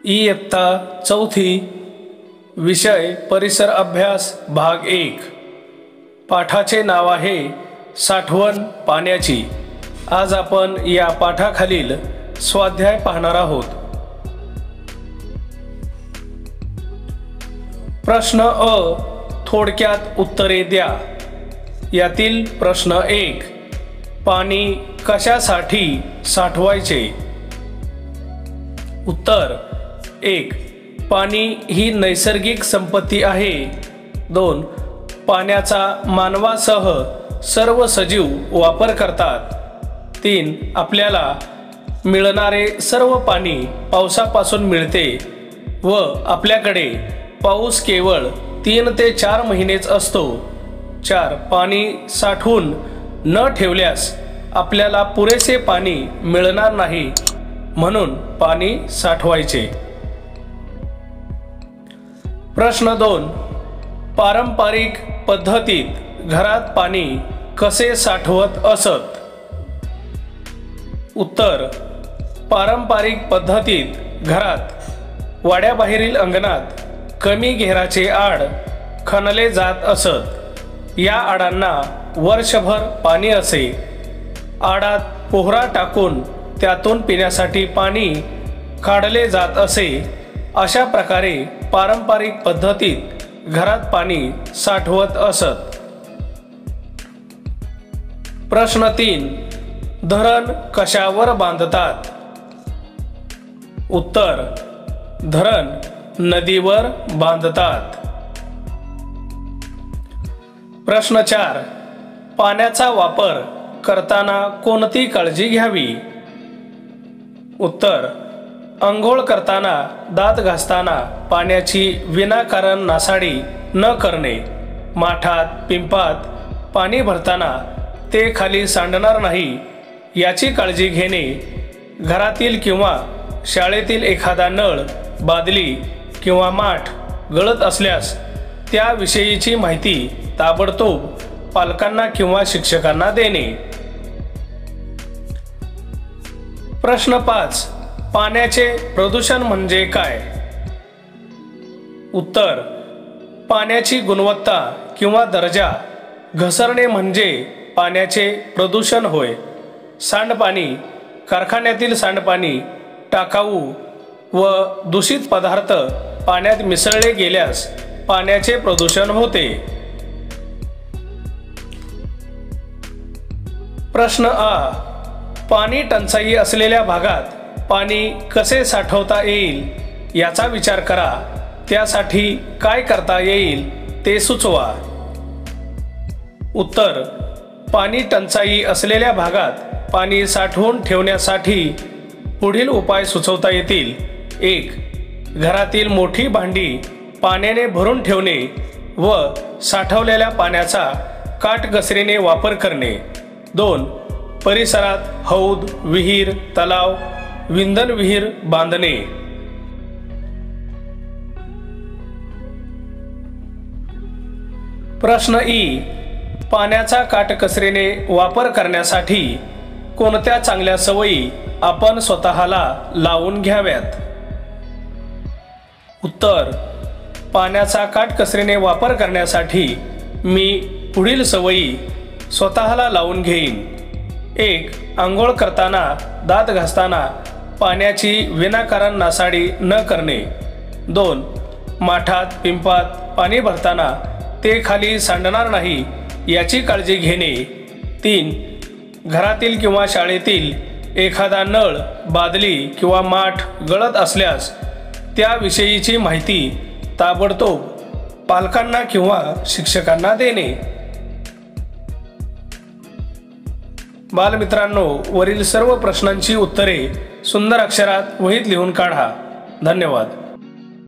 इयत्ता चौथी विषय परिसर अभ्यास भाग 1 पाठाचे नाव आहे साठवण पाण्याची। आज आपण या पाठाखालील स्वाध्याय पाहणार आहोत। प्रश्न अ थोडक्यात उत्तरे द्या। यातील प्रश्न 1 पाणी कशासाठी साठवायचे? उत्तर 1 पाणी ही नैसर्गिक संपत्ती आहे। 2 पाण्याचा मानवासह सर्व सजीव वापर करतात। 3 आपल्याला मिळणारे सर्व पाणी पावसापासून मिळते व आपल्याकडे पाऊस केवळ 3 ते 4 महिनेच असतो। 4 पाणी साठवून न ठेवल्यास आपल्याला पुरेसे पाणी मिळणार नाही, म्हणून पाणी साठवायचे। प्रश्न 2 पारंपरिक पद्धतीत घरात पाणी कसे साठवत असत? उत्तर पारंपरिक पद्धतीत घरात वाड्याबाहेरील अंगणात कमी घेराचे आड खणले जात असत। या आडांना वर्षभर पाणी असे। आडात पोहरा टाकून त्यातून पिण्यासाठी पाणी काढले जात असे। अशा प्रकारे पारंपरिक पद्धतीत घरात पाणी साठवत असत। प्रश्न 3 धरण कशावर बांधतात? उत्तर धरण नदीवर बांधतात। प्रश्न 4 पाण्याचा वापर करताना कोणती काळजी घ्यावी? उत्तर अंघोळ करताना, दात घासताना पाण्याची विनाकारण नासाडी न करणे। माठात पिंपात पाणी भरताना ते खाली सांडणार नाही याची काळजी घेणे। घरातील किंवा शाळेतील एखादा नळ, बादली किंवा माठ गळत असल्यास त्याविषयीची माहिती ताबडतोब पालकांना किंवा शिक्षकांना देणे। प्रश्न 5 पाण्याचे प्रदूषण म्हणजे काय? उत्तर पाण्याची गुणवत्ता किंवा दर्जा घसरणे म्हणजे पाण्याचे प्रदूषण होय। सांडपाणी, कारखान्यातील सांडपाणी, टाकाऊ व दूषित पदार्थ पाण्यात मिसळले गेल्यास पाण्याचे प्रदूषण होते। प्रश्न आ पाणी टंचाई असलेल्या भागात पाणी कसे साठवता येईल याचा विचार करा। त्यासाठी काय करता येईल ते सुचवा। उत्तर पाणी टंचाई असलेल्या भागात पाणी साठवून ठेवण्यासाठी पुढील उपाय सुचवता येतील। 1 घरातील मोठी भांडी पाण्याने भरून ठेवणे व साठवलेल्या पाण्याचा काटकसरीने वापर करणे। 2 परिसरात हौद, विहीर, तलाव, विंधन विहीर बांधणे। प्रश्न ई पाण्याचा काटकसरीने वापर करण्यासाठी कोणत्या चांगल्या सवयी आपण स्वतःला लावून घ्याव्यात? उत्तर पाण्याचा काटकसरीने वापर करण्यासाठी मी पुढील सवयी स्वतःला लावून घेईन। 1 अंघोळ करताना, दात घासताना पाण्याची विनाकारण नासाडी न करणे। 2 माठात पिंपात पाणी भरताना ते खाली सांडणार नाही याची काळजी घेणे। 3 घरातील किंवा शाळेतील एखादा नळ, बादली किंवा माठ गळत असल्यास त्याविषयीची माहिती ताबडतोब पालकांना किंवा शिक्षकांना देणे। बालमित्रांनो, वरील सर्व प्रश्नांची उत्तरे सुंदर अक्षरात वहीत लिहून काढा। धन्यवाद।